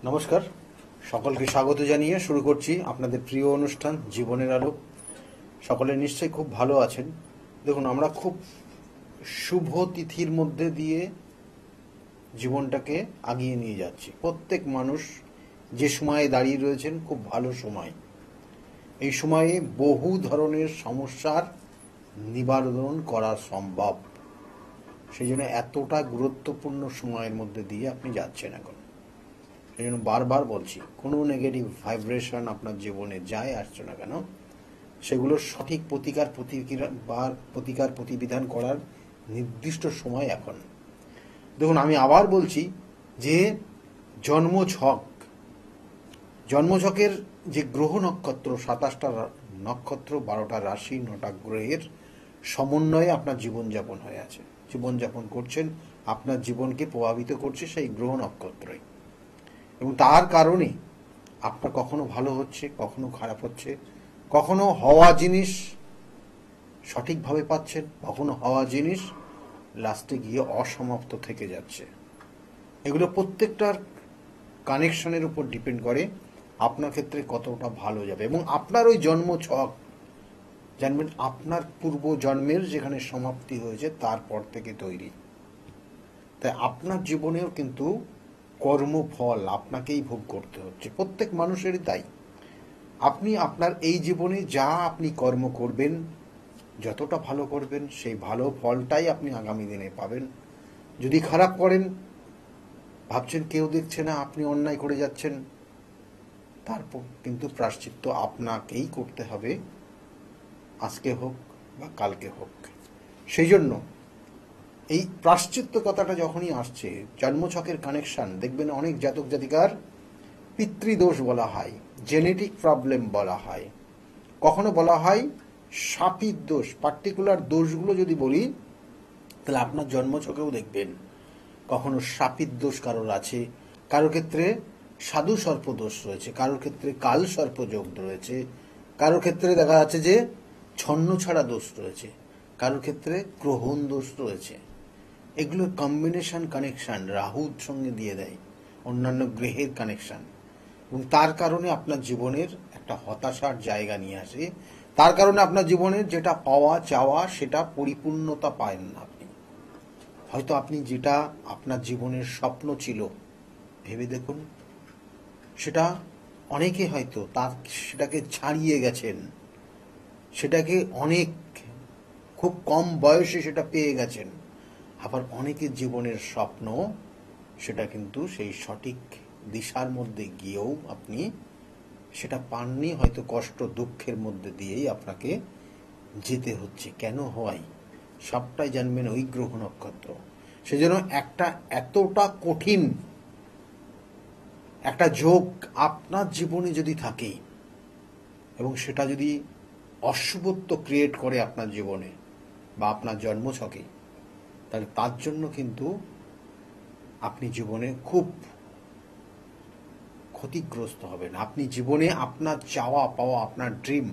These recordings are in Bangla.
নমস্কার, সকলকে স্বাগত জানিয়ে শুরু করছি আপনাদের প্রিয় অনুষ্ঠান জীবনের আলো। সকলে নিশ্চয়ই খুব ভালো আছেন। দেখুন, আমরা খুব শুভ তিথির মধ্যে দিয়ে জীবনটাকে আগিয়ে নিয়ে যাচ্ছি। প্রত্যেক মানুষ যে সময়ে দাঁড়িয়ে রয়েছেন খুব ভালো সময়। এই সময়ে বহু ধরনের সমস্যার নিবারণ করা সম্ভব। সেই জন্য এতটা গুরুত্বপূর্ণ সময়ের মধ্যে দিয়ে আপনি যাচ্ছেন এখন। সেই জন্য বারবার বলছি, কোনো নেগেটিভ ভাইব্রেশন আপনার জীবনে যায় আসছে না কেন, সেগুলোর সঠিক প্রতিকার প্রতিবিধান করার নির্দিষ্ট সময় এখন। দেখুন, আমি আবার বলছি যে জন্মছকের যে গ্রহ নক্ষত্র, 27টা নক্ষত্র, 12টা রাশি, 9টা গ্রহের সমন্বয়ে আপনার জীবনযাপন হয়ে আছে। জীবনযাপন করছেন, আপনার জীবনকে প্রভাবিত করছে সেই গ্রহ নক্ষত্রই। এবং তার কারণে আপনার কখনো ভালো হচ্ছে, কখনো খারাপ হচ্ছে, কখনো হওয়া জিনিস সঠিকভাবে পাচ্ছেন, কখনো হওয়া জিনিস লাস্টে গিয়ে অসমাপ্ত থেকে যাচ্ছে। এগুলো প্রত্যেকটার কানেকশনের উপর ডিপেন্ড করে আপনার ক্ষেত্রে কতটা ভালো যাবে। এবং আপনার ওই জন্ম ছক জানবেন, আপনার পূর্ব জন্মের যেখানে সমাপ্তি হয়েছে তারপর থেকে তৈরি। তাই আপনার জীবনেও কিন্তু কর্মফল আপনাকেই ভোগ করতে হচ্ছে, প্রত্যেক মানুষেরই তাই। আপনি আপনার এই জীবনে যা আপনি কর্ম করবেন, যতটা ভালো করবেন, সেই ভালো ফলটাই আপনি আগামী দিনে পাবেন। যদি খারাপ করেন, ভাবছেন কেউ দেখছে না, আপনি অন্যায় করে যাচ্ছেন, তারপর কিন্তু প্রায়শ্চিত্ত আপনাকেই করতে হবে, আজকে হোক বা কালকে হোক। সেই জন্য এই প্রায়শ্চিত্ত কথাটা যখনই আসছে, জন্মছকের কানেকশন দেখবেন অনেক জাতক জাতিকার পিতৃদোষ বলা হয়, জেনেটিক প্রবলেম বলা হয়, কখনো বলা হয় শাপিত দোষ। পার্টিকুলার দোষগুলো যদি বলি, তাহলে আপনার জন্মছকেও দেখবেন কখনো শাপিত দোষ কারোর আছে, কারোর ক্ষেত্রে সাধু সর্প দোষ রয়েছে, কারোর ক্ষেত্রে কাল সর্প যোগ রয়েছে, কারোর ক্ষেত্রে দেখা যাচ্ছে যে ছন্ন ছাড়া দোষ রয়েছে, কারোর ক্ষেত্রে গ্রহণ দোষ রয়েছে। এগুলোর কম্বিনেশন কানেকশন রাহুর সঙ্গে দিয়ে দেয়, অন্যান্য গ্রহের কানেকশন, এবং তার কারণে আপনার জীবনের একটা হতাশার জায়গা নিয়ে আসে। তার কারণে আপনার জীবনের যেটা পাওয়া চাওয়া সেটা পরিপূর্ণতা পায় না। হয়তো আপনি যেটা আপনার জীবনের স্বপ্ন ছিল, ভেবে দেখুন, সেটা অনেকে হয়তো সেটাকে ছাড়িয়ে গেছেন, সেটাকে অনেক খুব কম বয়সে সেটা পেয়ে গেছেন। আবার অনেকের জীবনের স্বপ্ন সেটা কিন্তু সেই সঠিক দিশার মধ্যে গিয়েও আপনি সেটা পাননি, হয়তো কষ্ট দুঃখের মধ্যে দিয়েই আপনাকে যেতে হচ্ছে। কেন হয় সবটাই জানবেন ওই গ্রহ নক্ষত্র। সেজন্য একটা এতটা কঠিন একটা যোগ আপনার জীবনে যদি থাকে এবং সেটা যদি অশুভত্ব ক্রিয়েট করে আপনার জীবনে বা আপনার জন্মছকে, তাহলে তার জন্য কিন্তু আপনি জীবনে খুব ক্ষতিগ্রস্ত হবেন। আপনি জীবনে আপনার চাওয়া পাওয়া, আপনার ড্রিম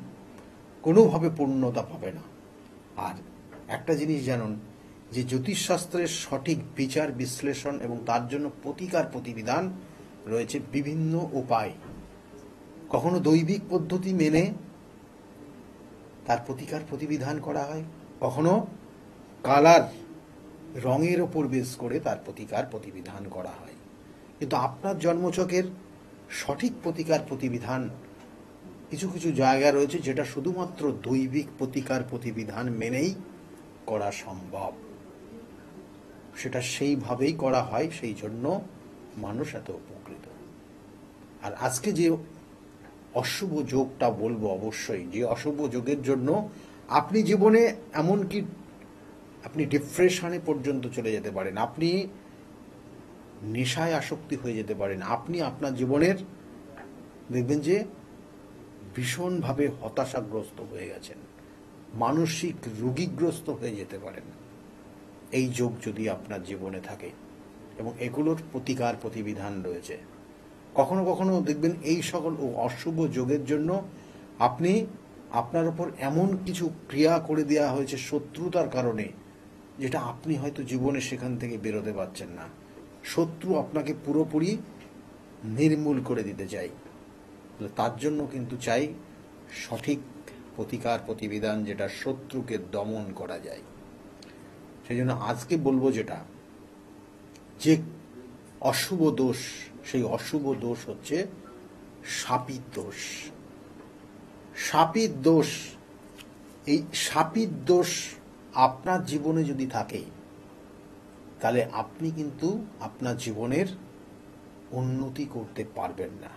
কোনোভাবে পূর্ণতা পাবে না। আর একটা জিনিস জানুন, যে জ্যোতিষশাস্ত্রের সঠিক বিচার বিশ্লেষণ এবং তার জন্য প্রতিকার প্রতিবিধান রয়েছে বিভিন্ন উপায়। কখনো দৈবিক পদ্ধতি মেনে তার প্রতিকার প্রতিবিধান করা হয়, কখনো কালার রঙের ওপর বেস করে তার প্রতিকার প্রতিবিধান করা হয়। কিন্তু আপনার জন্মছকের সঠিক প্রতিকার প্রতিবিধান কিছু কিছু জায়গা রয়েছে যেটা শুধুমাত্র দৈবিক প্রতিকার প্রতিবিধান মেনেই করা সম্ভব। সেটা সেইভাবেই করা হয়, সেই জন্য মানুষ এত উপকৃত। আর আজকে যে অশুভ যোগটা বলবো, অবশ্যই যে অশুভ যোগের জন্য আপনি জীবনে এমনকি আপনি ডিপ্রেশনে পর্যন্ত চলে যেতে পারেন, আপনি নেশায় আসক্তি হয়ে যেতে পারেন, আপনি আপনার জীবনের দেখবেন যে ভীষণভাবে হতাশাগ্রস্ত হয়ে গেছেন, মানসিক রোগীগ্রস্ত হয়ে যেতে পারেন এই যোগ যদি আপনার জীবনে থাকে। এবং এগুলোর প্রতিকার প্রতিবিধান রয়েছে। কখনো কখনো দেখবেন এই সকল অশুভ যোগের জন্য আপনি আপনার উপর এমন কিছু ক্রিয়া করে দেওয়া হয়েছে শত্রুতার কারণে, যেটা আপনি হয়তো জীবনে সেখান থেকে বেরোতে পারছেন না। শত্রু আপনাকে পুরোপুরি নির্মূল করে দিতে চাই। তার জন্য কিন্তু চাই সঠিক প্রতিকার প্রতিবিধান, যেটা শত্রুকে দমন করা যায়। সেই জন্য আজকে বলবো যেটা, যে অশুভ দোষ, সেই অশুভ দোষ হচ্ছে শাপিত দোষ। শাপিত দোষ, এই শাপিত দোষ আপনার জীবনে যদি থাকে, তাহলে আপনি কিন্তু আপনার জীবনের উন্নতি করতে পারবেন না।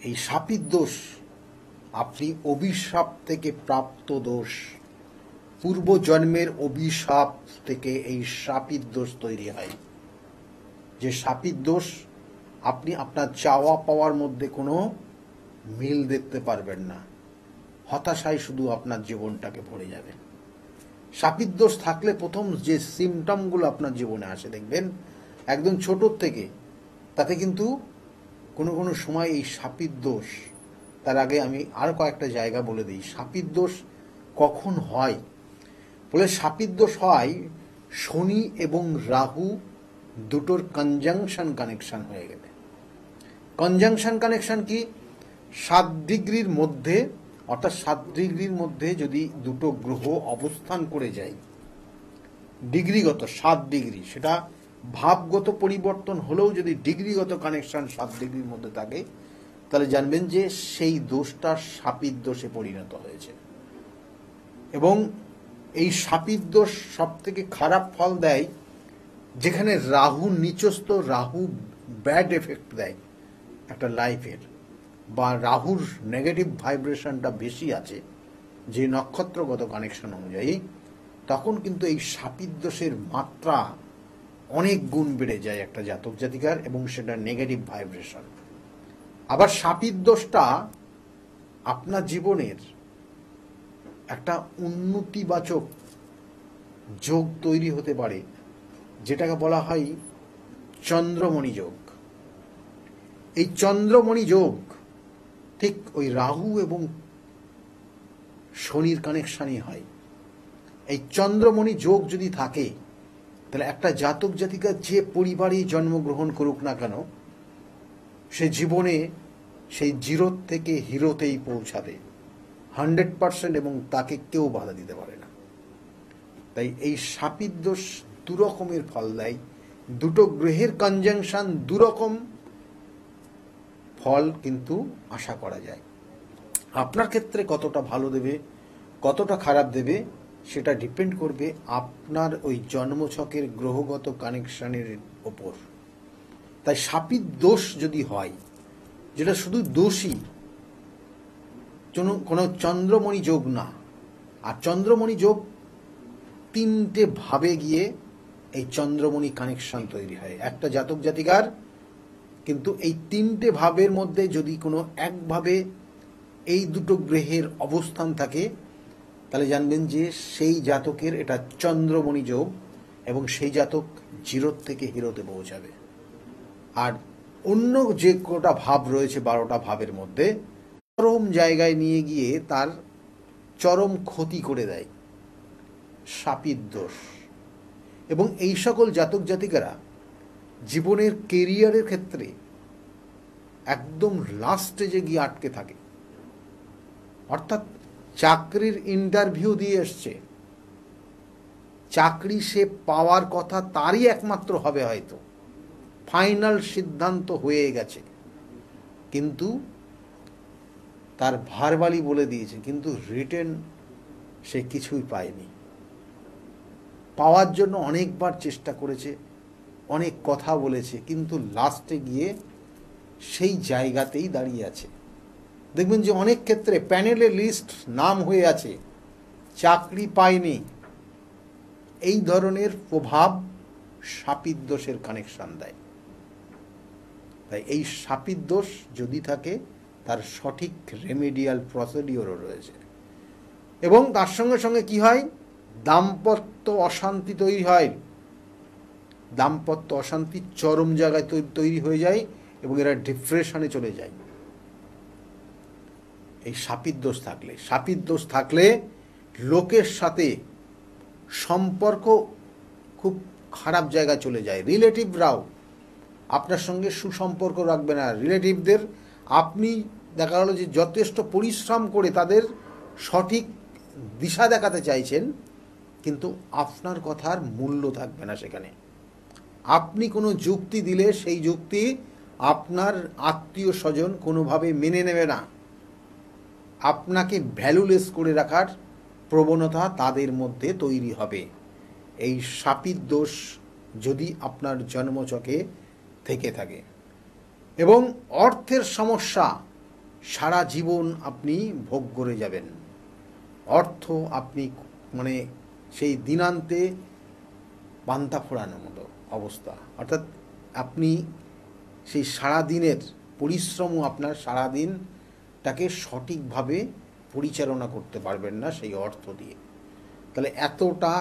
এই শাপিত দোষ আপনি অভিশাপ থেকে প্রাপ্ত দোষ, পূর্বজন্মের অভিশাপ থেকে এই শাপিত দোষ তৈরি হয়। যে শাপিত দোষ আপনি আপনার চাওয়া পাওয়ার মধ্যে কোনো মিল দেখতে পারবেন না, হতাশায় শুধু আপনার জীবনটাকে ভরে যাবে। শাপিত দোষ থাকলে প্রথম যে সিমটমগুলো আপনার জীবনে আসে, দেখবেন একদম ছোটোর থেকে, তাতে কিন্তু কোনো কোনো সময় এই শাপিত দোষ, তার আগে আমি আর কয়েকটা জায়গা বলে দিই শাপিত দোষ কখন হয়। বলে শাপিত দোষ হয় শনি এবং রাহু দুটোর কনজাংশন কানেকশন হয়ে গেলে। কনজাংশন কানেকশন কি? 7 ডিগ্রির মধ্যে, অর্থাৎ 7 ডিগ্রির মধ্যে যদি দুটো গ্রহ অবস্থান করে যায়, ডিগ্রিগত 7 ডিগ্রি, সেটা ভাবগত পরিবর্তন হলেও যদি ডিগ্রিগত কানেকশন 7 ডিগ্রির মধ্যে থাকে, তাহলে জানবেন যে সেই দোষটা শাপিত দোষে পরিণত হয়েছে। এবং এই শাপিত দোষ সব থেকে খারাপ ফল দেয় যেখানে রাহু নিচস্থ, রাহু ব্যাড এফেক্ট দেয় একটা লাইফের, বা রাহুর নেগেটিভ ভাইব্রেশনটা বেশি আছে যে নক্ষত্রগত কানেকশন অনুযায়ী, তখন কিন্তু এই শাপিত দোষের মাত্রা অনেক গুণ বেড়ে যায় একটা জাতক জাতিকার, এবং সেটা নেগেটিভ ভাইব্রেশন। আবার শাপিত দোষটা আপনার জীবনের একটা উন্নতিবাচক যোগ তৈরি হতে পারে, যেটাকে বলা হয় চন্দ্রমণি যোগ। এই চন্দ্রমণি যোগ ঠিক ওই রাহু এবং শনির কানেকশনই হয়। এই চন্দ্রমণি যোগ যদি থাকে, তাহলে একটা জাতক জাতিকা যে পরিবারেই জন্মগ্রহণ করুক না কেন, সে জীবনে সেই জিরোর থেকে হিরোতেই পৌঁছাবে 100%, এবং তাকে কেউ বাধা দিতে পারে না। তাই এই শাপিত দোষ দুরকমের ফল দেয়, দুটো গ্রহের কনজাংশন দুরকম ফল কিন্তু আশা করা যায়। আপনার ক্ষেত্রে কতটা ভালো দেবে, কতটা খারাপ দেবে, সেটা ডিপেন্ড করবে আপনার ওই জন্মছকের গ্রহগত কানেকশনের ওপর। তাই শাপিত দোষ যদি হয়, যেটা শুধু দোষী, কোনো চন্দ্রমণি যোগ না, আর চন্দ্রমণি যোগ 3টে ভাবে গিয়ে এই চন্দ্রমণি কানেকশন তৈরি হয় একটা জাতক জাতিকার। কিন্তু এই 3টে ভাবের মধ্যে যদি কোনো একভাবে এই দুটো গ্রহের অবস্থান থাকে, তাহলে জানবেন যে সেই জাতকের এটা চন্দ্রমণি যোগ, এবং সেই জাতক জিরোর থেকে হিরোতে পৌঁছাবে। আর অন্য যে কটা ভাব রয়েছে 12টা ভাবের মধ্যে, চরম জায়গায় নিয়ে গিয়ে তার চরম ক্ষতি করে দেয় শাপিত দোষ। এবং এই সকল জাতক জাতিকারা জীবনের কেরিয়ারের ক্ষেত্রে একদম লাস্ট স্টেজে গিয়ে আটকে থাকে। অর্থাৎ চাকরির ইন্টারভিউ দিয়ে এসছে, চাকরি সে পাওয়ার কথা তারই একমাত্র হবে, হয়তো ফাইনাল সিদ্ধান্ত হয়ে গেছে, কিন্তু তার ভারবালি বলে দিয়েছে, কিন্তু রিটেন সে কিছুই পায়নি। পাওয়ার জন্য অনেকবার চেষ্টা করেছে, অনেক কথা বলেছে, কিন্তু লাস্টে গিয়ে সেই জায়গাতেই দাঁড়িয়ে আছে। দেখবেন যে অনেক ক্ষেত্রে প্যানেলে লিস্ট নাম হয়ে আছে, চাকরি পায়নি। এই ধরনের প্রভাব শাপিত দোষের কানেকশন দেয়। তাই এই শাপিত দোষ যদি থাকে, তার সঠিক রেমেডিয়াল প্রসিডিওরও রয়েছে। এবং তার সঙ্গে সঙ্গে কি হয়, দাম্পত্য অশান্তি তৈরি হয়। দাম্পত্য অশান্তি চরম জায়গায় তৈরি হয়ে যায়, এবং এরা ডিপ্রেশনে চলে যায় এই শাপিত দোষ থাকলে। শাপিত দোষ থাকলে লোকের সাথে সম্পর্ক খুব খারাপ জায়গায় চলে যায়, রিলেটিভরাও আপনার সঙ্গে সুসম্পর্ক রাখবে না। রিলেটিভদের আপনি দেখা গেল যে যথেষ্ট পরিশ্রম করে তাদের সঠিক দিশা দেখাতে চাইছেন, কিন্তু আপনার কথার মূল্য থাকবে না সেখানে। আপনি কোনো যুক্তি দিলে সেই যুক্তি আপনার আত্মীয় স্বজন কোনোভাবে মেনে নেবে না। আপনাকে ভ্যালুলেস করে রাখার প্রবণতা তাদের মধ্যে তৈরি হবে। এই শাপিত দোষ যদি আপনার জন্মছকে থেকে থাকে, এবং অর্থের সমস্যা সারা জীবন আপনি ভোগ করে যাবেন। অর্থ আপনি মানে সেই দিনান্তে পান্তা ফোড়ানোর মতো অবস্থা, অর্থাৎ আপনি সেই সারাদিনের পরিশ্রমও আপনার সারাদিনটাকে সঠিকভাবে পরিচালনা করতে পারবেন না সেই অর্থ দিয়ে। তাহলে এতটা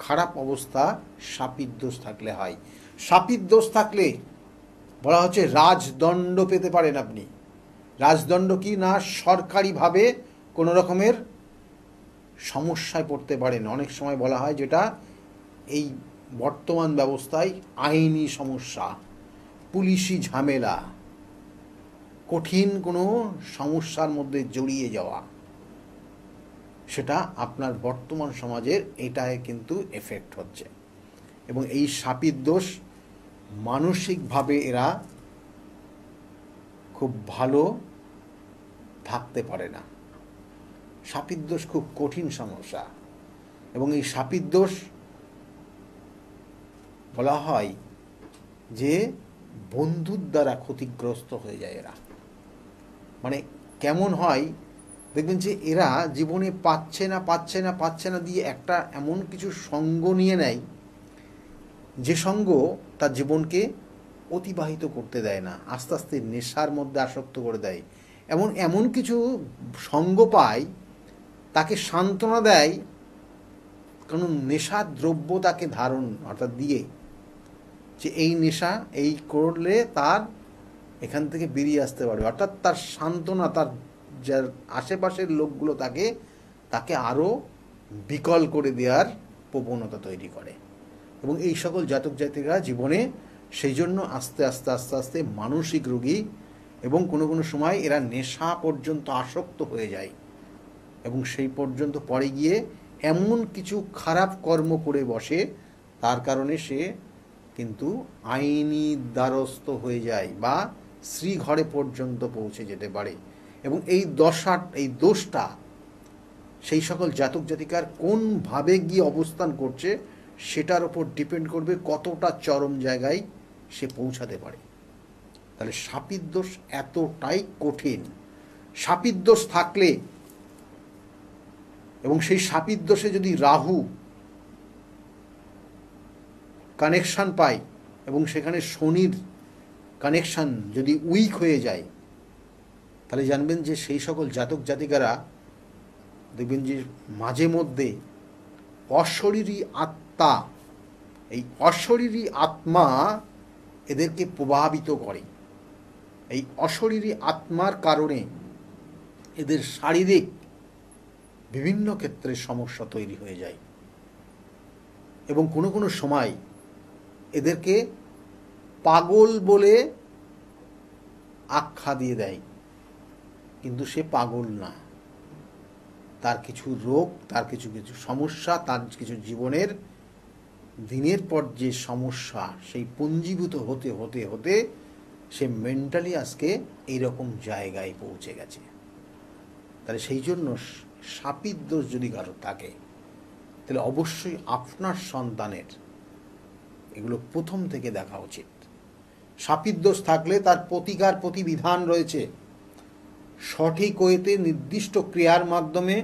খারাপ অবস্থা শাপিত দোষ থাকলে হয়। শাপিত দোষ থাকলে বলা হচ্ছে রাজদণ্ড পেতে পারেন আপনি। রাজদণ্ড কি না, সরকারিভাবে কোনো রকমের সমস্যায় পড়তে পারেন। অনেক সময় বলা হয় যেটা এই বর্তমান ব্যবস্থায় আইনি সমস্যা, পুলিশি ঝামেলা, কঠিন কোনো সমস্যার মধ্যে জড়িয়ে যাওয়া, সেটা আপনার বর্তমান সমাজের এটায় কিন্তু এফেক্ট হচ্ছে। এবং এই শাপিত দোষ মানসিকভাবে এরা খুব ভালো থাকতে পারে না। শাপিত দোষ খুব কঠিন সমস্যা, এবং এই শাপিত দোষ বলা হয় যে বন্ধুর দ্বারা ক্ষতিগ্রস্ত হয়ে যায় এরা। মানে কেমন হয় দেখবেন যে এরা জীবনে পাচ্ছে না দিয়ে একটা এমন কিছু সঙ্গ নিয়ে নেয় যে সঙ্গ তার জীবনকে অতিবাহিত করতে দেয় না, আস্তে আস্তে নেশার মধ্যে আসক্ত করে দেয়। এমন কিছু সঙ্গ পায় তাকে সান্ত্বনা দেয়, কারণ নেশার দ্রব্য তাকে ধারণ অর্থাৎ দিয়ে যে এই নেশা এই করলে তার এখান থেকে বেরিয়ে আসতে পারবে, অর্থাৎ তার সান্ত্বনা, তার যার আশেপাশের লোকগুলো তাকে আরও বিকল করে দেওয়ার প্রবণতা তৈরি করে। এবং এই সকল জাতক জাতিকা জীবনে সেই জন্য আস্তে আস্তে মানসিক রোগী, এবং কোনো সময় এরা নেশা পর্যন্ত আসক্ত হয়ে যায়, এবং সেই পর্যন্ত পরে গিয়ে এমন কিছু খারাপ কর্ম করে বসে তার কারণে সে কিন্তু আইনি দ্বারস্থ হয়ে যায় বা শ্রীঘরে পর্যন্ত পৌঁছে যেতে পারে। এবং এই দোষটা সেই সকল জাতক জাতিকার কোনভাবে গিয়ে অবস্থান করছে সেটার ওপর ডিপেন্ড করবে কতটা চরম জায়গায় সে পৌঁছাতে পারে। তাহলে শাপিত দোষ এতটাই কঠিন। শাপিত দোষ থাকলে এবং সেই শাপিত দোষে যদি রাহু কানেকশান পায় এবং সেখানে শনির কানেকশান যদি উইক হয়ে যায়, তাহলে জানবেন যে সেই সকল জাতক জাতিকারা দেখবেন যে মাঝে মধ্যে অশরীরী আত্মা, এই অশরীরী আত্মা এদেরকে প্রভাবিত করে। এই অশরীরী আত্মার কারণে এদের শারীরিক বিভিন্ন ক্ষেত্রে সমস্যা তৈরি হয়ে যায়, এবং কোনো সময় এদেরকে পাগল বলে আখ্যা দিয়ে দেয়, কিন্তু সে পাগল না। তার কিছু রোগ, তার কিছু সমস্যা, তার কিছু জীবনের দিনের পর যে সমস্যা সেই পুঞ্জীভূত হতে হতে হতে সে মেন্টালি আজকে এইরকম জায়গায় পৌঁছে গেছে। তাহলে সেই জন্য শাপিত দোষ যদি কারো থাকে তাহলে অবশ্যই আপনার সন্তানের এগুলো প্রথম থেকে দেখা উচিত। শাপিত দোষ থাকলে তার প্রতিকার প্রতিবিধান রয়েছে, সঠিক ওয়েতে নির্দিষ্ট ক্রিয়ার মাধ্যমে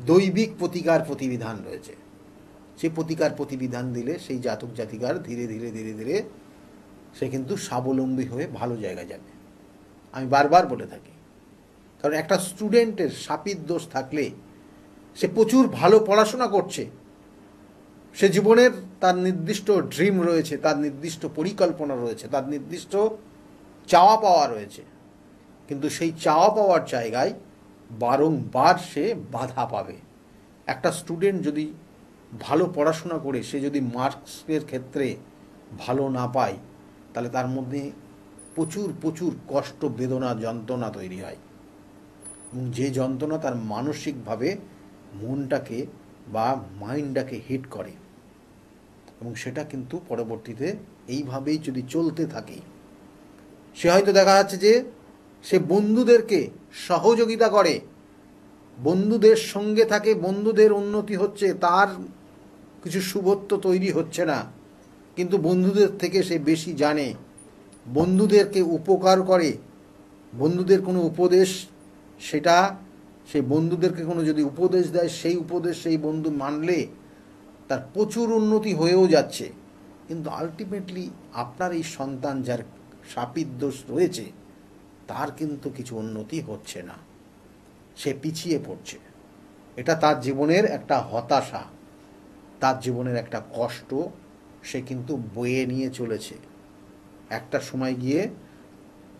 দৈবিক প্রতিকার প্রতিবিধান রয়েছে। সে প্রতিকার প্রতিবিধান দিলে সেই জাতক জাতিকার ধীরে ধীরে সে কিন্তু স্বাবলম্বী হয়ে ভালো জায়গায় যাবে। আমি বারবার বলে থাকি, কারণ একটা স্টুডেন্টের শাপিত দোষ থাকলে সে প্রচুর ভালো পড়াশোনা করছে, সে জীবনের তার নির্দিষ্ট ড্রিম রয়েছে, তার নির্দিষ্ট পরিকল্পনা রয়েছে, তার নির্দিষ্ট চাওয়া পাওয়া রয়েছে, কিন্তু সেই চাওয়া পাওয়ার জায়গায় বারংবার সে বাধা পাবে। একটা স্টুডেন্ট যদি ভালো পড়াশোনা করে সে যদি মার্কসের ক্ষেত্রে ভালো না পায়, তাহলে তার মধ্যে প্রচুর প্রচুর কষ্ট, বেদনা, যন্ত্রণা তৈরি হয়, এবং যে যন্ত্রণা তার মানসিকভাবে মনটাকে বা মাইন্ডটাকে হিট করে, এবং সেটা কিন্তু পরবর্তীতে এইভাবেই যদি চলতে থাকে, সে হয়তো দেখা যাচ্ছে যে সে বন্ধুদেরকে সহযোগিতা করে, বন্ধুদের সঙ্গে থাকে, বন্ধুদের উন্নতি হচ্ছে, তার কিছু শুভত্ব তৈরি হচ্ছে না, কিন্তু বন্ধুদের থেকে সে বেশি জানে, বন্ধুদেরকে উপকার করে, বন্ধুদের কোনো উপদেশ, সেটা সেই বন্ধুদেরকে কোনো যদি উপদেশ দেয়, সেই উপদেশ সেই বন্ধু মানলে তার প্রচুর উন্নতি হয়েও যাচ্ছে, কিন্তু আলটিমেটলি আপনার এই সন্তান যার শাপিত দোষ রয়েছে তার কিন্তু কিছু উন্নতি হচ্ছে না, সে পিছিয়ে পড়ছে। এটা তার জীবনের একটা হতাশা, তার জীবনের একটা কষ্ট সে কিন্তু বয়ে নিয়ে চলেছে, একটা সময় গিয়ে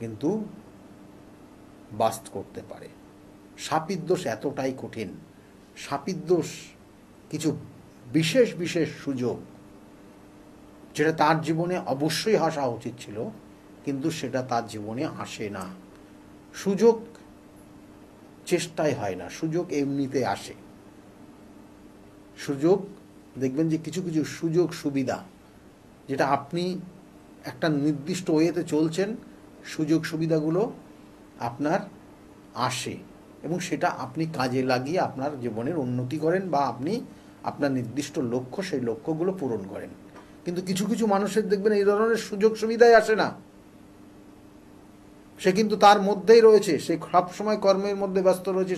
কিন্তু বাস্ট করতে পারে। শাপিত দোষ এতটাই কঠিন, শাপিত দোষ কিছু বিশেষ বিশেষ সুযোগ যেটা তার জীবনে অবশ্যই আসা উচিত ছিল, কিন্তু সেটা তার জীবনে আসে না। সুযোগ চেষ্টায় হয় না, সুযোগ এমনিতে আসে। সুযোগ দেখবেন যে কিছু কিছু সুযোগ সুবিধা যেটা আপনি একটা নির্দিষ্ট ওয়েতে চলছেন, সুযোগ সুবিধাগুলো আপনার আসে এবং সেটা আপনি কাজে লাগিয়ে আপনার জীবনের উন্নতি করেন বা আপনি আপনার নির্দিষ্ট লক্ষ্য, সেই লক্ষ্যগুলো পূরণ করেন। কিন্তু কিছু কিছু মানুষের দেখবেন এই ধরনের সুযোগ সুবিধাই আসে না, সে কিন্তু তার মধ্যেই রয়েছে, সে সবসময় কর্মের মধ্যে ব্যস্ত রয়েছে,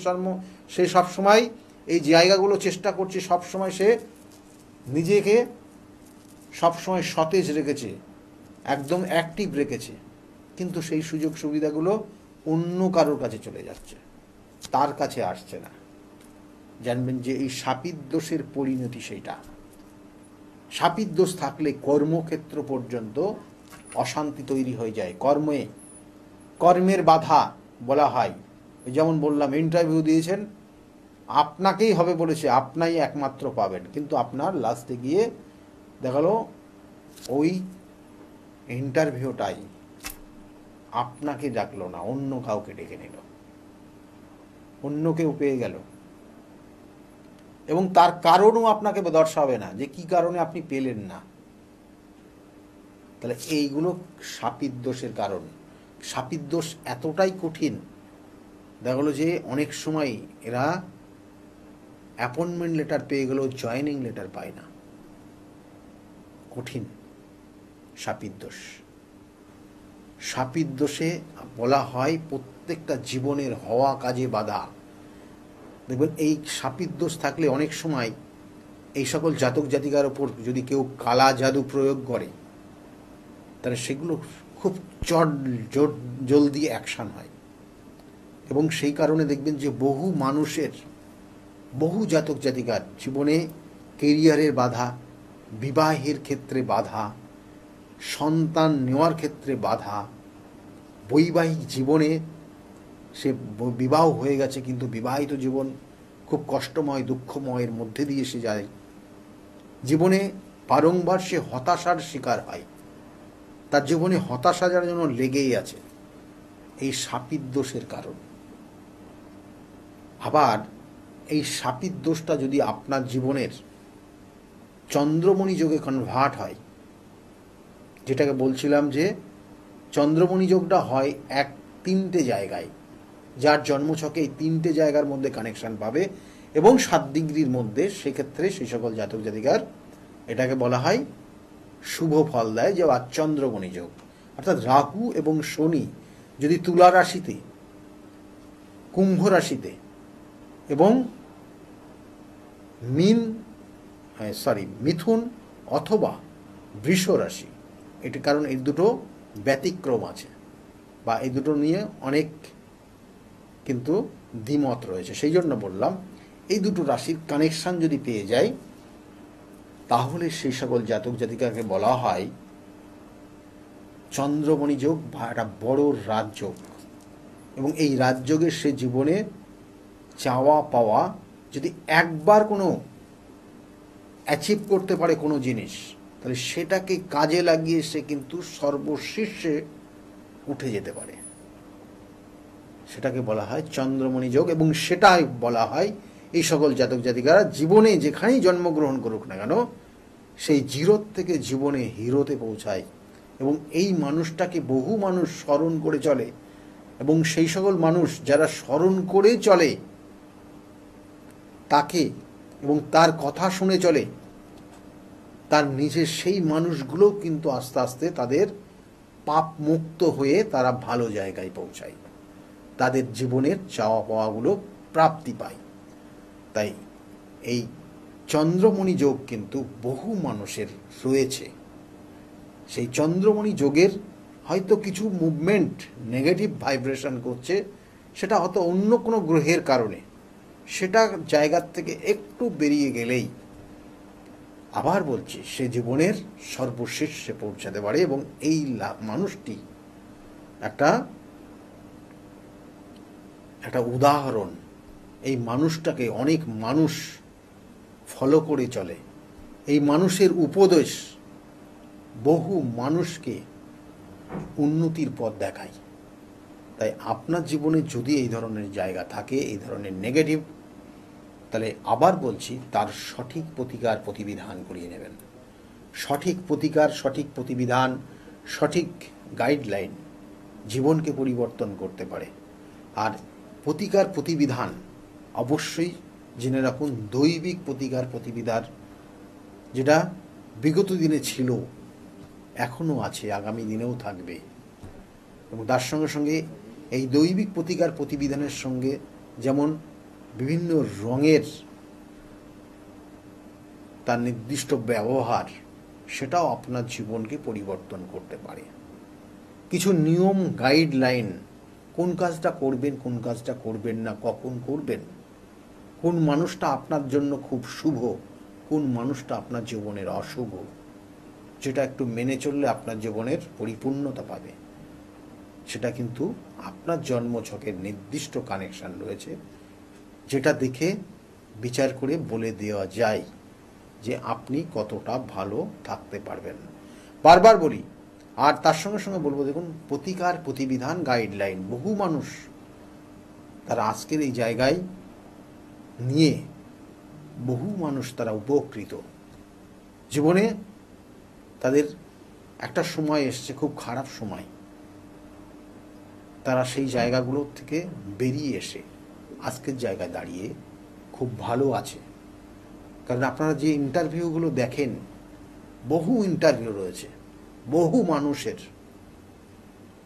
সে সবসময় এই জায়গাগুলো চেষ্টা করছে, সবসময় সে নিজেকে সবসময় সতেজ রেখেছে, একদম অ্যাক্টিভ রেখেছে, কিন্তু সেই সুযোগ সুবিধাগুলো অন্য কারোর কাছে চলে যাচ্ছে, তার কাছে আসছে না। জানবেন যে এই শাপিত দোষের পরিণতি সেইটা। শাপিত দোষ থাকলে কর্মক্ষেত্র পর্যন্ত অশান্তি তৈরি হয়ে যায়, কর্মের বাধা বলা হয়। যেমন বললাম, ইন্টারভিউ দিয়েছেন, আপনাকেই হবে বলেছে, আপনাই একমাত্র পাবেন, কিন্তু আপনার লাস্টে গিয়ে দেখালো ওই ইন্টারভিউটাই আপনাকে ডাকলো না, অন্য কাউকে ডেকে নিল, অন্য কেউ পেয়ে গেল, এবং তার কারণও আপনাকে দর্শাবে না যে কি কারণে আপনি পেলেন না। তাহলে এইগুলো শাপিত দোষের কারণ। শাপিত দোষ এতটাই কঠিন, দেখা গেলো যে অনেক সময় এরা অ্যাপয়েন্টমেন্ট লেটার পেয়ে গেলেও জয়েনিং লেটার পায় না, কঠিন শাপিত দোষ। শাপিত দোষে বলা হয় প্রত্যেকটা জীবনের হওয়া কাজে বাধা। দেখবেন এই শাপিত দোষ থাকলে অনেক সময় এই সকল জাতক জাতিকার ওপর যদি কেউ কালা জাদু প্রয়োগ করে, তাহলে সেগুলো খুব জলদি অ্যাকশান হয়, এবং সেই কারণে দেখবেন যে বহু মানুষের, বহু জাতক জাতিকার জীবনে কেরিয়ারের বাধা, বিবাহের ক্ষেত্রে বাধা, সন্তান নেওয়ার ক্ষেত্রে বাধা, বৈবাহিক জীবনে সে বিবাহ হয়ে গেছে কিন্তু বিবাহিত জীবন খুব কষ্টময়, দুঃখময়ের মধ্যে দিয়ে সে যায়, জীবনে বারংবার সে হতাশার শিকার হয়, তার জীবনে হতাশা যার জন্য লেগেই আছে, এই শাপিত দোষের কারণ। আবার এই শাপিত দোষটা যদি আপনার জীবনের চন্দ্রমণি যোগে কনভার্ট হয়, যেটাকে বলছিলাম যে চন্দ্রমণি যোগটা হয় তিনটে জায়গায়, যার জন্মছকে এই তিনটে জায়গার মধ্যে কানেকশন পাবে এবং 7 ডিগ্রির মধ্যে, সেক্ষেত্রে সেই সকল জাতক জাতিকার এটাকে বলা হয় শুভ ফল দেয়, যে চন্দ্রমণি যোগ। অর্থাৎ রাহু এবং শনি যদি তুলা রাশিতে, কুম্ভ রাশিতে এবং মিথুন অথবা বৃষ রাশি, এটি কারণ এই দুটো ব্যতিক্রম আছে বা এই দুটো নিয়ে অনেক কিন্তু দ্বিমত রয়েছে, সেই জন্য বললাম এই দুটো রাশির কানেকশন যদি পেয়ে যায়, তাহলে সেই সকল জাতক জাতিকাকে বলা হয় চন্দ্রমণি যোগ বা একটা বড় রাজযোগ। এবং এই রাজযোগের সে জীবনে চাওয়া পাওয়া যদি একবার কোনো অ্যাচিভ করতে পারে কোনো জিনিস, তাহলে সেটাকে কাজে লাগিয়ে সে কিন্তু সর্বশীর্ষে উঠে যেতে পারে। সেটাকে বলা হয় চন্দ্রমণি যোগ, এবং সেটাই বলা হয় এই সকল জাতক জাতিকারা জীবনে যেখানেই জন্মগ্রহণ করুক না কেন সেই জিরোর থেকে জীবনে হিরোতে পৌঁছায়, এবং এই মানুষটাকে বহু মানুষ স্মরণ করে চলে, এবং সেই সকল মানুষ যারা স্মরণ করে চলে তাকে এবং তার কথা শুনে চলে, তার নিজের সেই মানুষগুলো কিন্তু আস্তে আস্তে তাদের পাপ মুক্ত হয়ে তারা ভালো জায়গায় পৌঁছায়, তাদের জীবনের চাওয়া পাওয়াগুলো প্রাপ্তি পায়। তাই এই চন্দ্রমণি যোগ কিন্তু বহু মানুষের রয়েছে। সেই চন্দ্রমণি যোগের হয়তো কিছু মুভমেন্ট নেগেটিভ ভাইব্রেশন করছে, সেটা হয়তো অন্য কোনো গ্রহের কারণে, সেটা জায়গার থেকে একটু বেরিয়ে গেলেই আবার বলছি সে জীবনের সর্বশীর্ষে পৌঁছাতে পারে। এবং এই মানুষটি একটা উদাহরণ। এই মানুষটাকে অনেক মানুষ ফলো করে চলে, এই মানুষের উপদেশ বহু মানুষকে উন্নতির পথ দেখায়। তাই আপনার জীবনে যদি এই ধরনের জায়গা থাকে, এই ধরনের নেগেটিভ, তাহলে আবার বলছি তার সঠিক প্রতিকার প্রতিবিধান করিয়ে নেবেন। সঠিক প্রতিকার, সঠিক প্রতিবিধান, সঠিক গাইডলাইন জীবনকে পরিবর্তন করতে পারে। আর প্রতিকার প্রতিবিধান অবশ্যই জেনে রাখুন দৈবিক প্রতিকার প্রতিবিধান, যেটা বিগত দিনে ছিল, এখনও আছে, আগামী দিনেও থাকবে। এবং তার সঙ্গে সঙ্গে এই দৈবিক প্রতিকার প্রতিবিধানের সঙ্গে যেমন বিভিন্ন রঙের তার নির্দিষ্ট ব্যবহার, সেটাও আপনার জীবনকে পরিবর্তন করতে পারে। কিছু নিয়ম গাইডলাইন, কোন কাজটা করবেন, কোন কাজটা করবেন না, কখন করবেন, কোন মানুষটা আপনার জন্য খুব শুভ, কোন মানুষটা আপনার জীবনের অশুভ, যেটা একটু মেনে চললে আপনার জীবনের পরিপূর্ণতা পাবে, সেটা কিন্তু আপনার জন্মছকের নির্দিষ্ট কানেকশন রয়েছে, যেটা দেখে বিচার করে বলে দেওয়া যায় যে আপনি কতটা ভালো থাকতে পারবেন। বারবার বলি, আর তার সঙ্গে সঙ্গে বলবো, দেখুন প্রতিকার প্রতিবিধান গাইডলাইন বহু মানুষ তারা আজকের এই জায়গায় নিয়ে বহু মানুষ তারা উপকৃত। জীবনে তাদের একটা সময় এসছে, খুব খারাপ সময়, তারা সেই জায়গাগুলোর থেকে বেরিয়ে এসে আজকের জায়গায় দাঁড়িয়ে খুব ভালো আছে। কারণ আপনারা যে ইন্টারভিউগুলো দেখেন, বহু ইন্টারভিউ রয়েছে বহু মানুষের,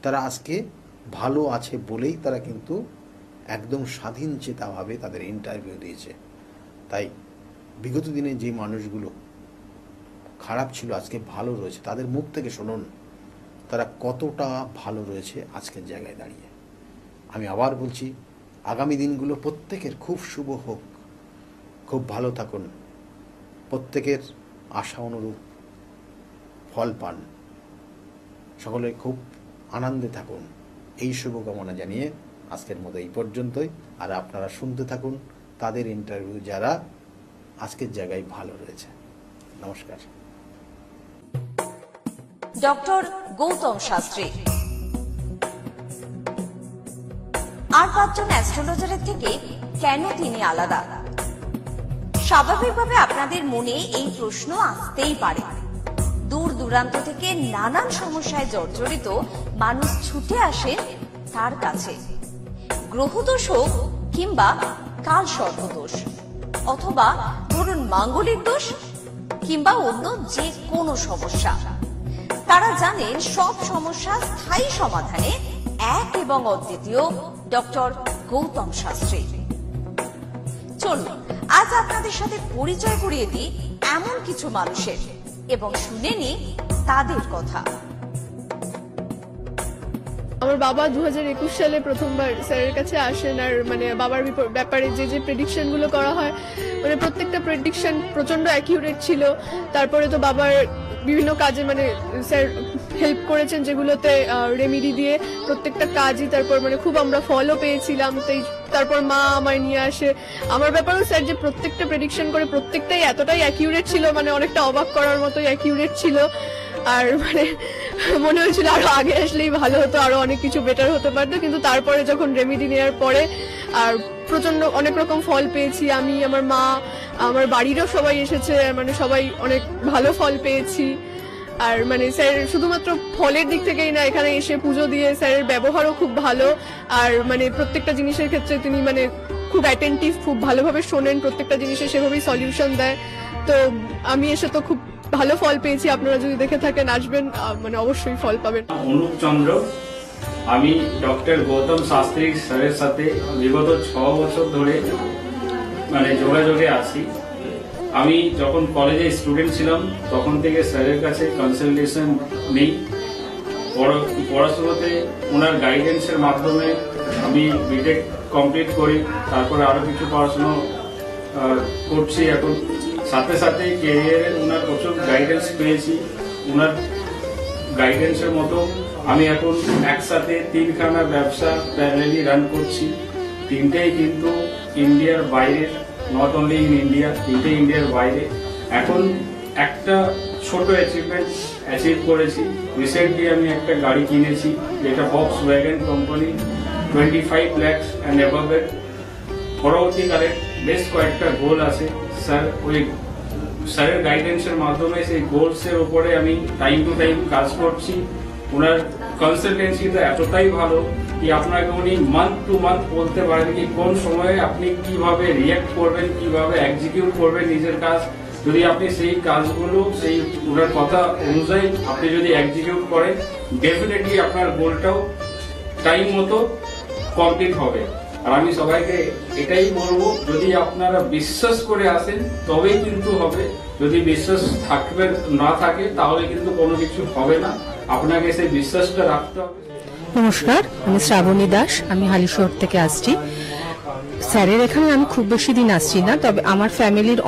তারা আজকে ভালো আছে বলেই তারা কিন্তু একদম স্বাধীন চেতাভাবে তাদের ইন্টারভিউ দিয়েছে। তাই বিগত দিনে যে মানুষগুলো খারাপ ছিল আজকে ভালো রয়েছে, তাদের মুখ থেকে শুনুন তারা কতটা ভালো রয়েছে আজকের জায়গায় দাঁড়িয়ে। আমি আবার বলছি, আগামী দিনগুলো প্রত্যেকের খুব শুভ হোক, খুব ভালো থাকুন, প্রত্যেকের আশা অনুরূপ ফল পান, সকলে খুব আনন্দে থাকুন, এই শুভকামনা জানিয়ে আজকের মতো এই পর্যন্তই। আর আপনারা শুনতে থাকুন তাদের ইন্টারভিউ যারা আজকের জায়গায় ভালো রয়েছে। নমস্কার। ডক্টর গৌতম শাস্ত্রী আর 5 জন অ্যাস্ট্রোলজারের থেকে কেন তিনি আলাদা? স্বাভাবিকভাবে আপনাদের মনে এই প্রশ্ন আসতেই পারে। দূর দূরান্ত থেকে নানান সমস্যায় জর্জরিত মানুষ ছুটে আসেন তার কাছে। গ্রহদোষ হোক কিংবা কাল সর্পদোষ, অথবা ধরুন মাঙ্গলিক দোষ কিংবা অন্য যে কোনো সমস্যা, তারা জানেন সব সমস্যা স্থায়ী সমাধানে এক এবং অদ্বিতীয় ডক্টর গৌতম শাস্ত্রী। চলুন আজ আপনাদের সাথে পরিচয় করিয়ে দিই এমন কিছু মানুষের এবং শুনে নিই তাদের কথা। আমার বাবা 2021 সালে প্রথমবার স্যারের কাছে আসেন, আর মানে বাবার ব্যাপারে যে প্রেডিকশন গুলো করা হয়, মানে প্রত্যেকটা প্রেডিকশন প্রচন্ড অ্যাকিউরেট ছিল। তারপরে তো বাবার বিভিন্ন কাজে মানে স্যার হেল্প করেছেন, যেগুলোতে রেমিডি দিয়ে প্রত্যেকটা কাজই তারপর মানে খুব আমরা ফলও পেয়েছিলাম। তারপর মা আমার নিয়ে আসে। আমার ব্যাপারেও স্যার যে প্রত্যেকটা প্রেডিকশন করে প্রত্যেকটাই এতটাই অ্যাকিউরেট ছিল, মানে অনেকটা অবাক করার মতোই অ্যাকিউরেট ছিল। আর মানে মনে হয়েছিল আরো আগে আসলেই ভালো হতো, আরো অনেক কিছু বেটার হতে পারতো। কিন্তু তারপরে যখন রেমিডি নেওয়ার পরে আর প্রচন্ড অনেক রকম ফল পেয়েছি আমি, আমার মা, আমার বাড়িরও সবাই এসেছে, মানে সবাই অনেক ভালো ফল পেয়েছি। আর মানে স্যার শুধুমাত্র ফলের দিক থেকেই না, এখানে এসে পুজো দিয়ে স্যারের ব্যবহারও খুব ভালো। আর মানে প্রত্যেকটা জিনিসের ক্ষেত্রে তিনি মানে খুব অ্যাটেন্টিভ, খুব ভালোভাবে শোনেন, প্রত্যেকটা জিনিসের সেভাবেই সলিউশন দেয়। তো আমি এসে তো খুব ভালো ফল পেয়েছি। আপনারা যদি দেখে থাকেন, আসবেন, মানে অবশ্যই ফল পাবেন। অনুপ চন্দ্র, আমি ডক্টর গৌতম শাস্ত্রী স্যারের সাথে বিগত 6 বছর ধরে মানে যোগাযোগে আছি। আমি যখন কলেজে স্টুডেন্ট ছিলাম তখন থেকে স্যারের কাছে কনসালটেশন নেই। পড়াশোনাতে ওনার গাইডেন্সের মাধ্যমে আমি বিটেক কমপ্লিট করি, তারপরে আরো কিছু পড়াশোনা করছি এখন। সাথে সাথে ক্যারিয়ারে ওনার প্রচুর গাইডেন্স পেয়েছি। ওনার গাইডেন্সের মতো আমি এখন একসাথে 3খানা ব্যবসা প্যারালালি রান করছি। 3টেই কিন্তু ইন্ডিয়ার বাইরে, নট অনলি ইন ইন্ডিয়া, 3টেই ইন্ডিয়ার বাইরে। এখন একটা ছোট অ্যাচিভ করেছি। রিসেন্টলি আমি একটা গাড়ি কিনেছি, যেটা Volkswagen company, 25 lakhs and above এর। পরবর্তীকালে বেশ কয়েকটা গোল আছে। স্যারের গাইডেন্সের মাধ্যমে সেই গোলসের উপরে আমি টাইম টু টাইম কাজ করছি। ওনার কনসালটেন্সিটা এতটাই ভালো কি আপনাকে উনি মান্থ টু মান্থ বলতে পারেন কি কোন সময়ে আপনি কিভাবে রিয়াক্ট করবেন, কিভাবে এক্সিকিউট করবেন নিজের কাজ। যদি আপনি সেই কাজগুলো সেই ওনার কথা অনুযায়ী আপনি যদি এক্সিকিউট করেন, ডেফিনেটলি আপনার গোলটাও টাইম মতো কমপ্লিট হবে। আর আমি সবাইকে এটাই বলবো, যদি আপনারা বিশ্বাস করে আসেন তবেই কিন্তু হবে। যদি বিশ্বাস থাকবে না থাকে তাহলে কিন্তু কোনো কিছু হবে না। আপনাকে সেই বিশ্বাসটা রাখতে হবে। নমস্কার, আমি শ্রাবণী দাস, আমি হালিশহর থেকে আসছি। স্যারের এখানে আমি খুব বেশি দিন আসছি না, তবে আমার ফ্যামিলির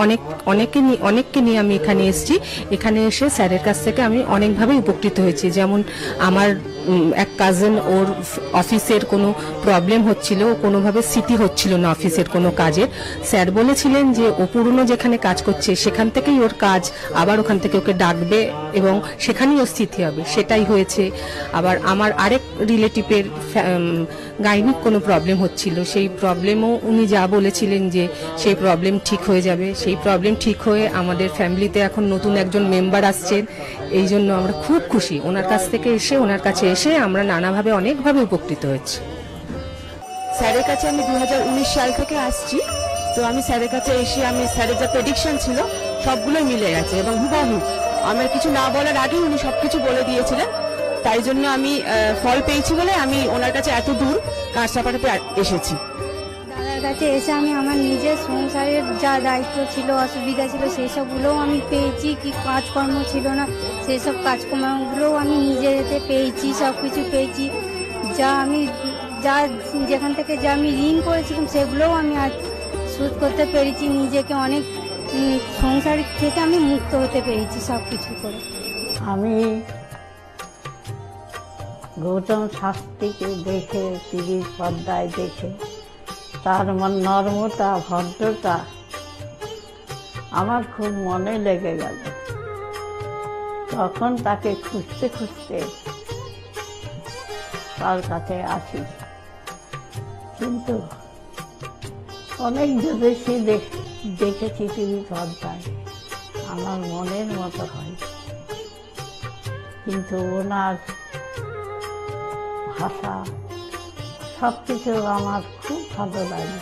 অনেককে নিয়ে আমি এখানে এসেছি। এখানে এসে স্যারের কাছ থেকে আমি অনেকভাবে উপকৃত হয়েছি। যেমন আমার এক কাজিন, ওর অফিসের কোনো প্রবলেম হচ্ছিল, ও কোনোভাবে স্থিতি হচ্ছিল না অফিসের কোনো কাজের। স্যার বলেছিলেন যে ও পুরনো যেখানে কাজ করছে সেখান থেকেই ওর কাজ, আবার ওখান থেকে ওকে ডাকবে এবং সেখানেই ওর স্থিতি হবে। সেটাই হয়েছে। আবার আমার আরেক রিলেটিভের গাইনিক কোনো প্রবলেম হচ্ছিল, সেই প্রবলেমও উনি যা বলেছিলেন যে সেই প্রবলেম ঠিক হয়ে যাবে, সেই প্রবলেম ঠিক হয়ে আমাদের ফ্যামিলিতে এখন নতুন একজন মেম্বার আসছেন। এই জন্য আমরা খুব খুশি। ওনার কাছ থেকে এসে, ওনার কাছে এসে আমরা নানাভাবে অনেকভাবে উপকৃত হয়েছি। স্যারের কাছে আমি 2019 সাল থেকে আসছি। তো আমি স্যারের কাছে এসে আমি স্যারের যা প্রেডিকশন ছিল সবগুলোই মিলে গেছে এবং হুবহু আমার কিছু না বলার আগেই উনি সবকিছু বলে দিয়েছিলেন। তাই জন্য আমি ফল পেয়েছি বলে আমি ওনার কাছে এত দূর কাঁচরাপাড়াতে এসেছি। দাদার কাছে এসে আমি আমার নিজের সংসারের যা দায়িত্ব ছিল, অসুবিধা ছিল, সেই সবগুলোও আমি পেয়েছি। কি কাজকর্ম ছিল না, সেই সব কাজকর্মগুলোও আমি নিজেতে পেয়েছি, সব কিছু পেয়েছি। যেখান থেকে যা আমি ঋণ করেছিলাম সেগুলোও আমি আজ শোধ করতে পেরেছি। নিজেকে অনেক সংসার থেকে আমি মুক্ত হতে পেরেছি সব কিছু করে। আমি গৌতম শাস্ত্রীকে দেখে, টিভির পর্দায় দেখে তার নর্মতা, ভদ্রতা আমার খুব মনে লেগে গেল। তখন তাকে খুঁজতে খুঁজতে তার কাছে আসি, কিন্তু অনেক জ্যোতিষী দেখেছি টিভির পর্দায়, আমার মনের মতো হয়। কিন্তু ওনার ভাষা সবকিছু আমার খুব ভালো লাগে।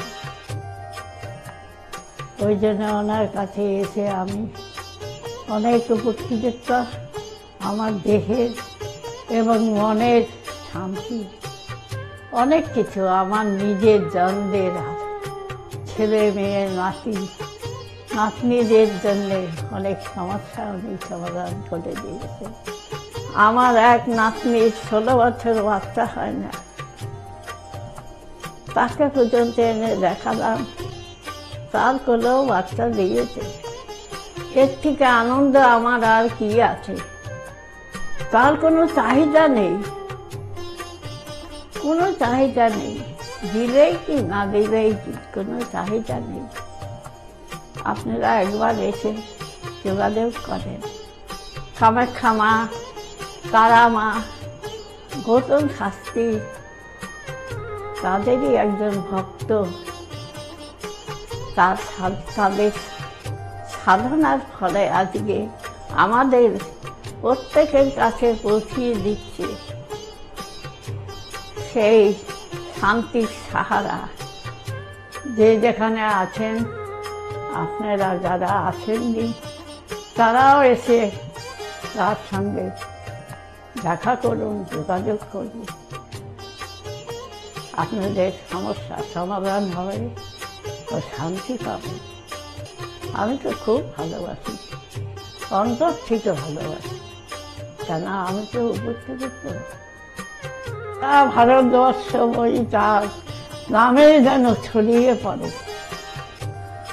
ওই জন্য ওনার কাছে এসে আমি অনেক উপকৃত। আমার দেহের এবং মনের শান্তি, অনেক কিছু আমার নিজের জনদের, ছেলে মেয়ে, নাতনিদের জন্যে অনেক সমস্যা উনি সমাধান করে দিয়েছে। আমার এক নাতনির 16 বছর বাচ্চা হয় না, তাকে পর্যন্ত এনে দেখালাম, তার কোলেও বাচ্চা দিয়েছে। এর থেকে আনন্দ আমার আর কি আছে? তার কোনো চাহিদা নেই, কোনো চাহিদা নেই, দিলেই কি না দিলেই কি, কোনো চাহিদা নেই। আপনারা একবার এসে যোগাযোগ করেন। কামাখ্যা মা, তারা মা, গৌতম শাস্ত্রী তাদেরই একজন ভক্ত। তাদের সাধনার ফলে আজকে আমাদের প্রত্যেকের কাছে পৌঁছিয়ে দিচ্ছে সেই শান্তির সাহারা। যে যেখানে আছেন, আপনারা যারা আছেননি তারাও এসে তার সঙ্গে দেখা করুন, যোগাযোগ করুন। আপনাদের সমস্যার সমাধান হবে ও শান্তি পাবেন। আমি তো খুব ভালোবাসি, অন্তর থেকে ভালোবাসি, কেন আমি তো উপর থেকে তো ভারতবর্ষ বই তার নামে যেন ছড়িয়ে পড়ে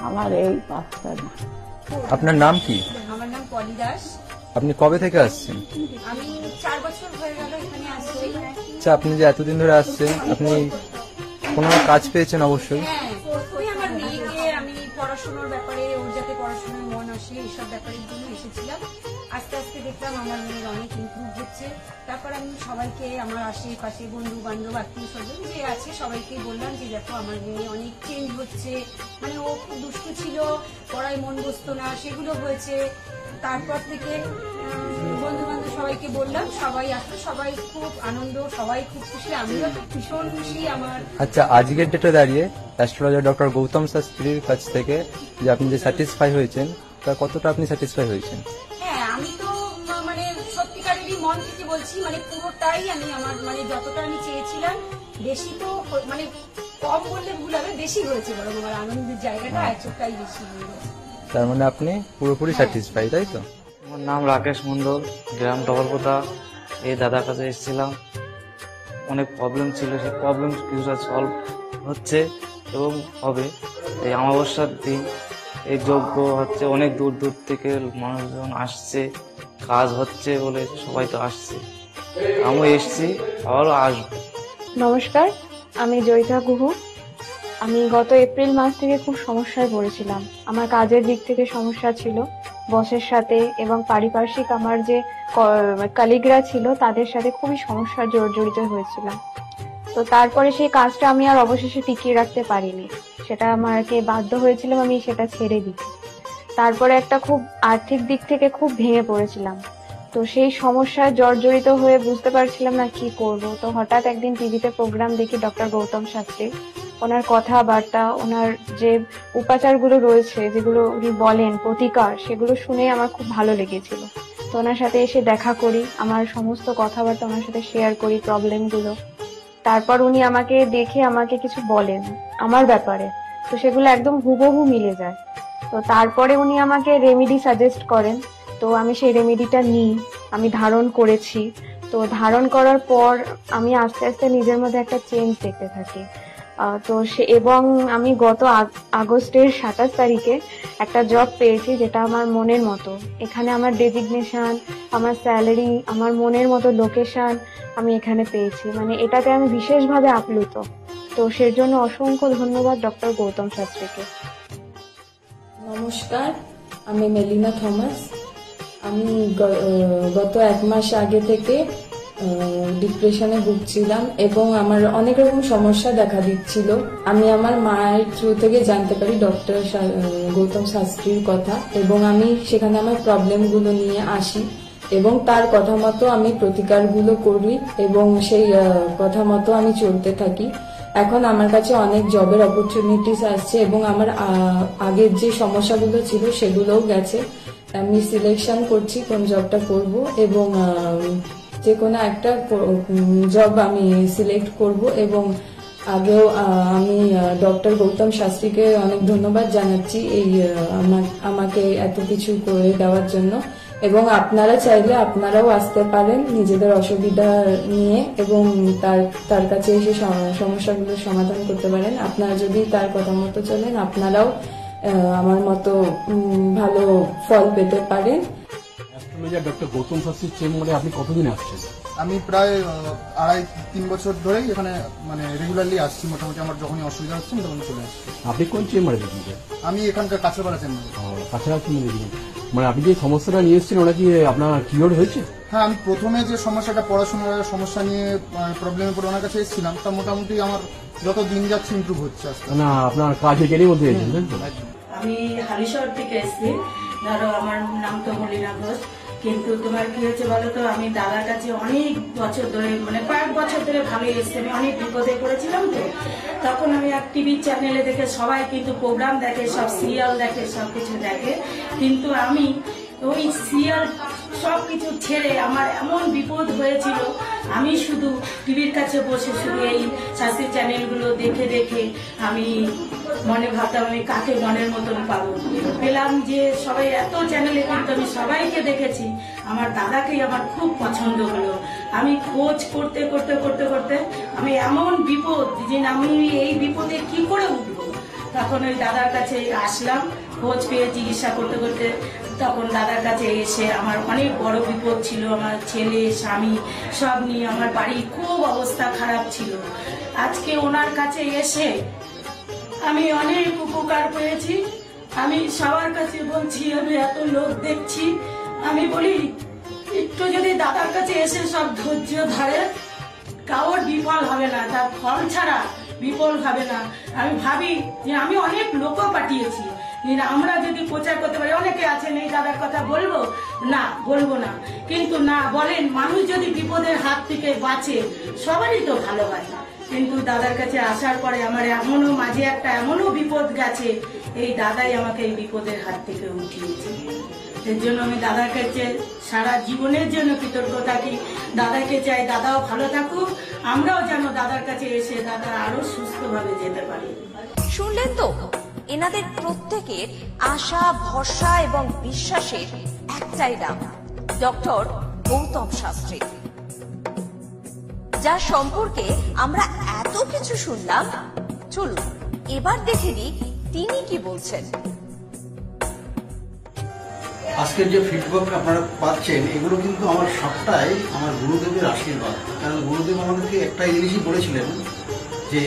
আমার এই প্রার্থনা। আপনার নাম কি? আমার নাম পলি দাস। আপনি কবে থেকে আসছেন? আমি 4 বছর হয়ে গেল এখানে আসছি। আচ্ছা, আপনি যে এতদিন ধরে আসছেন, আপনি কোনো কাজ পেয়েছেন? অবশ্যই। হ্যাঁ, প্রথমে আমার মেয়েকে আমি পড়াশোনার ব্যাপারে, ওর যাতে পড়াশোনায় মন আসে এইসব ব্যাপারের জন্য এসেছিলাম। আস্তে আস্তে দেখলাম আমার মেয়ের অনেক ইমপ্রুভ হচ্ছে। তারপর আমি সবাইকে, আমার আশেপাশে বন্ধু বান্ধব, আত্মীয় স্বজন যে আছে সবাইকে বললাম যে দেখো আমার মেয়ে অনেক চেঞ্জ হচ্ছে, মানে ও খুব দুষ্টু ছিল, পড়ায় মন বসতো না, সেগুলো হয়েছে। তারপর থেকে বন্ধু বান্ধব সবাইকে বললাম, সবাই আসলো, সবাই খুব আনন্দ, সবাই খুব খুশি, আমিও তো ভীষণ খুশি। আমার আচ্ছা, আজকের ডেটে দাঁড়িয়ে অ্যাস্ট্রোলজার ডক্টর গৌতম শাস্ত্রীর কাছ থেকে যে আপনি যে স্যাটিসফাই হয়েছেন, তা কতটা আপনি স্যাটিসফাই হয়েছেন? হ্যাঁ, আমি তো মানে সত্যিকারেরই মন থেকে বলছি, মানে পুরোটাই আমি আমার মানে যতটা আমি চেয়েছিলাম, বেশি তো মানে কম বললে ভুল হবে, বেশি হয়েছে, বরং আমার আনন্দের জায়গাটা এতটাই বেশি হয়ে গেছে। তার মানে আপনি পুরোপুরি স্যাটিসফাই, তাই তো? আমার নাম রাকেশ মন্ডল, গ্রাম টগরপোতা। এই দাদার কাছে এসেছিলাম, অনেক প্রবলেম ছিল, সেই প্রবলেম কিছুটা সলভ হচ্ছে এবং হবে। এই অমাবস্যার দিন এই যজ্ঞ হচ্ছে, অনেক দূর দূর থেকে মানুষজন আসছে, কাজ হচ্ছে বলে সবাই তো আসছে, আমিও এসছি, আবারও আসবো। নমস্কার, আমি জয়িতা গুহ। আমি গত এপ্রিল মাস থেকে খুব সমস্যায় পড়েছিলাম। আমার কাজের দিক থেকে সমস্যা ছিল, বসের সাথে এবং পারিপার্শ্বিক আমার যে কলিগরা ছিল তাদের সাথে খুবই সমস্যা জড়িত হয়েছিলাম। তো তারপরে সেই কাজটা আমি আর অবশেষে টিকিয়ে রাখতে পারিনি, সেটা আমাকে বাধ্য হয়েছিলাম আমি সেটা ছেড়ে দিতে। তারপরে একটা খুব আর্থিক দিক থেকে খুব ভেঙে পড়েছিলাম। তো সেই সমস্যায় জর্জরিত হয়ে বুঝতে পারছিলাম না কি করব। তো হঠাৎ একদিন টিভিতে প্রোগ্রাম দেখি ডক্টর গৌতম শাস্ত্রী, ওনার কথাবার্তা, ওনার যে উপাচারগুলো রয়েছে, যেগুলো উনি বলেন প্রতিকার, সেগুলো শুনে আমার খুব ভালো লেগেছিল। তো ওনার সাথে এসে দেখা করি, আমার সমস্ত কথাবার্তা ওনার সাথে শেয়ার করি, প্রবলেমগুলো। তারপর উনি আমাকে দেখে আমাকে কিছু বলেন আমার ব্যাপারে, তো সেগুলো একদম হুবহু মিলে যায়। তো তারপরে উনি আমাকে রেমেডি সাজেস্ট করেন, তো আমি সেই রেমেডিটা নিই, আমি ধারণ করেছি। তো ধারণ করার পর আমি আস্তে আস্তে নিজের মধ্যে একটা চেঞ্জ দেখতে থাকি। তো এবং আমি গত আগস্টের 27 তারিখে একটা জব পেয়েছি, যেটা আমার মনের মতো। এখানে আমার ডেজিগনেশন, আমার স্যালারি, আমার মনের মতো লোকেশন আমি এখানে পেয়েছি, মানে এটাতে আমি বিশেষভাবে আপ্লুত। তো সের জন্য অসংখ্য ধন্যবাদ ডক্টর গৌতম শাস্ত্রীকে। নমস্কার, আমি মেলিনা থমাস। আমি গত 1 মাস আগে থেকে ডিপ্রেশনে ভুগছিলাম এবং আমার অনেক রকম সমস্যা দেখা দিচ্ছিল। আমি আমার মায়ের থ্রু থেকে জানতে পারি ডক্টর গৌতম শাস্ত্রীর কথা, এবং আমি সেখানে আমার প্রবলেমগুলো নিয়ে আসি এবং তার কথা মতো আমি প্রতিকারগুলো করি এবং সেই কথা মতো আমি চলতে থাকি। এখন আমার কাছে অনেক জবের অপরচুনিটিস আসছে এবং আমার আগের যে সমস্যাগুলো ছিল সেগুলোও গেছে। আমি সিলেকশন করছি কোন জবটা করব এবং যে কোনো একটা জব আমি সিলেক্ট করব। এবং আগেও আমি ডক্টর গৌতম শাস্ত্রীকে অনেক ধন্যবাদ জানাচ্ছি এই আমাকে এত কিছু করে দেওয়ার জন্য। এবং আপনারা চাইলে আপনারাও আসতে পারেন নিজেদের অসুবিধা নিয়ে এবং তার কাছে এসে সমস্যাগুলোর সমাধান করতে পারেন। আপনারা যদি তার কথা মতো চলেন, আপনারাও আমার মতো ভালো ফল পেতে পারেন। ডক্টর গৌতম শাস্ত্রীর চেম্বারে আপনি কতদিন আসছেন? আমি প্রায় 2.5-3 বছর ধরেই এখানে মানে রেগুলারলি আসছি। মোটামুটি আমার যখনই অসুবিধা হচ্ছে আমি তখন চলে আসছি। আপনি কোন চেম্বারে দেখেছেন? আমি এখানকার কাছাপাড়া চেম্বারে। কাছাকাছি দেখেছেন, মানে আপনি যে সমস্যাটা নিয়ে এসেছেন ওটা কি আপনার কিওর হয়েছে? হ্যাঁ, আমি প্রথমে যে সমস্যাটা পড়াশোনার সমস্যা নিয়ে প্রবলেমে পড়ে ওনার কাছে এসেছিলাম, তা মোটামুটি আমার যত দিন যাচ্ছে ইমপ্রুভ হচ্ছে আস্তে আস্তে। না, আপনার কাজে গেলেই মধ্যে এসেছেন। আমি হালিশহর থেকে এসেছি। ধরো আমার নাম তো মলিনা ঘোষ, কিন্তু তোমার কি হয়েছে বলো তো, আমি দাদার কাছে অনেক বছর ধরে মানে কয়েক বছর ধরে ভালোই এসেছি। আমি অনেক বিপদে পড়েছিলাম, তো তখন আমি এক টিভি চ্যানেলে দেখে, সবাই কিন্তু প্রোগ্রাম দেখে, সব সিরিয়াল দেখে, সবকিছু দেখে, কিন্তু আমি ওই সিরিয়াল সবকিছু ছেড়ে আমার এমন বিপদ হয়েছিল, আমি শুধু টিভির কাছে বসে শুধু এই শাস্ত্রী চ্যানেলগুলো দেখে দেখে আমি মনে ভাবতাম আমি কাকে মনের মতন পাবো। পেলাম যে সবাই এত চ্যানেলে, কিন্তু আমি সবাইকে দেখেছি, আমার দাদাকেই আমার খুব পছন্দ হলো। আমি খোঁজ করতে করতে করতে করতে আমি এমন বিপদ যে আমি এই বিপদে কি করে উঠবো, তখন ওই দাদার কাছে আসলাম। খোঁজ পেয়ে চিকিৎসা করতে করতে তখন দাদার কাছে এসে আমার অনেক বড় বিপদ ছিল, আমার ছেলে স্বামী সব নিয়ে আমার বাড়ির খুব অবস্থা খারাপ ছিল। আজকে ওনার কাছে এসে আমি অনেক উপকার পেয়েছি। আমি সবার কাছে বলছি, আমি এত লোক দেখছি, আমি বলি একটু যদি দাদার কাছে এসে সব ধৈর্য ধরে, কারোর বিফল হবে না, তার ফল ছাড়া বিফল হবে না। আমি ভাবি যে আমি অনেক লোকও পাঠিয়েছি, আমরা যদি প্রচার করতে পারি, অনেকে আছেন এই দাদার কথা বলবো না, বলবো না, কিন্তু না বলেন, মানুষ যদি বিপদের হাত থেকে বাঁচে সবারই তো ভালো হয়। কিন্তু দাদার কাছে আসার পরে আমার এমনও মাঝে একটা এমনও বিপদ গেছে, এই দাদাই আমাকে এই বিপদের হাত থেকে উঠিয়েছে। এর জন্য আমি দাদার কাছে সারা জীবনের জন্য কৃতজ্ঞ থাকি। দাদাকে চাই দাদাও ভালো থাকুক, আমরাও যেন দাদার কাছে এসে দাদা আরো সুস্থভাবে যেতে পারি। শুনলেন তো, এনাদের প্রত্যেকের আশা, ভরসা এবং বিশ্বাসের একটাই নাম, ডক্টর গৌতম শাস্ত্রী, যার সম্পর্কে আমরা এত কিছু শুনলাম। চলুন এবার দেখে নিই তিনি কি বলছেন। আজকের যে ফিডব্যাক আপনারা পাচ্ছেন, এগুলো কিন্তু আমার সবটাই আমার গুরুদেবের আশীর্বাদ। কারণ গুরুদেব আমাদেরকে একটাই জিনিসই বলেছিলেন যে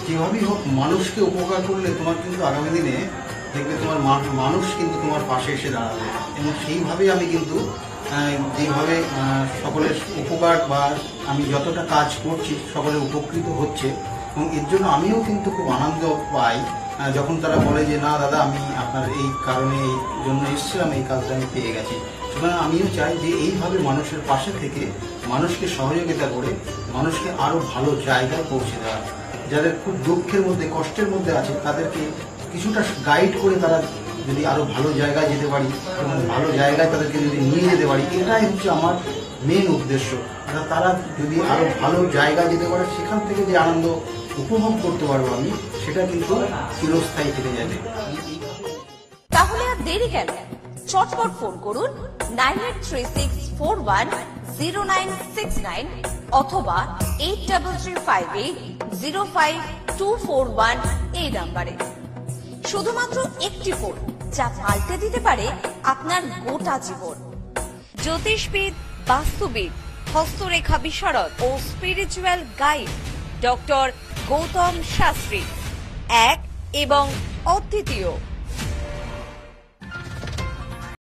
যেভাবেই হোক মানুষকে উপকার করলে তোমার কিন্তু আগামী দিনে দেখবে তোমার মানুষ কিন্তু তোমার পাশে এসে দাঁড়াবে। এবং সেইভাবেই আমি কিন্তু যেভাবে সকলের উপকার বা আমি যতটা কাজ করছি সকলে উপকৃত হচ্ছে, এবং এর জন্য আমিও কিন্তু খুব আনন্দ পাই যখন তারা বলে যে না দাদা, আমি আপনার এই কারণে এই জন্য এসেছিলাম, এই কাজটা আমি পেয়ে গেছি। সুতরাং আমিও চাই যে এইভাবে মানুষের পাশে থেকে মানুষকে সহযোগিতা করে মানুষকে আরো ভালো জায়গায় পৌঁছে দেওয়া। যাদের খুব দুঃখের মধ্যে কষ্টের মধ্যে আছে তাদেরকে কিছুটা গাইড করে তারা যদি আরো ভালো জায়গায় যেতে পারি এবং ভালো জায়গায় তাদেরকে যদি নিয়ে যেতে পারি, এটাই হচ্ছে আমার মেন উদ্দেশ্য। তারা যদি আরো ভালো জায়গায় যেতে পারে, সেখান থেকে যে আনন্দ উপভোগ করতে পারবো আমি, সেটা কিন্তু চিরস্থায়ী থেকে যাবে। তাহলে আর দেরি কেন, চটপট ফোন করুন 9836410969 অথবা 8335805241 এই নাম্বারে। শুধুমাত্র একটি ফোন, যা পাল্টে দিতে পারে আপনার গোটা জীবন। জ্যোতিষবিদ, বাস্তুবিদ, হস্তরেখা বিশারদ ও spiritual guide doctor Goutam Shastri, এক এবং অদ্বিতীয়।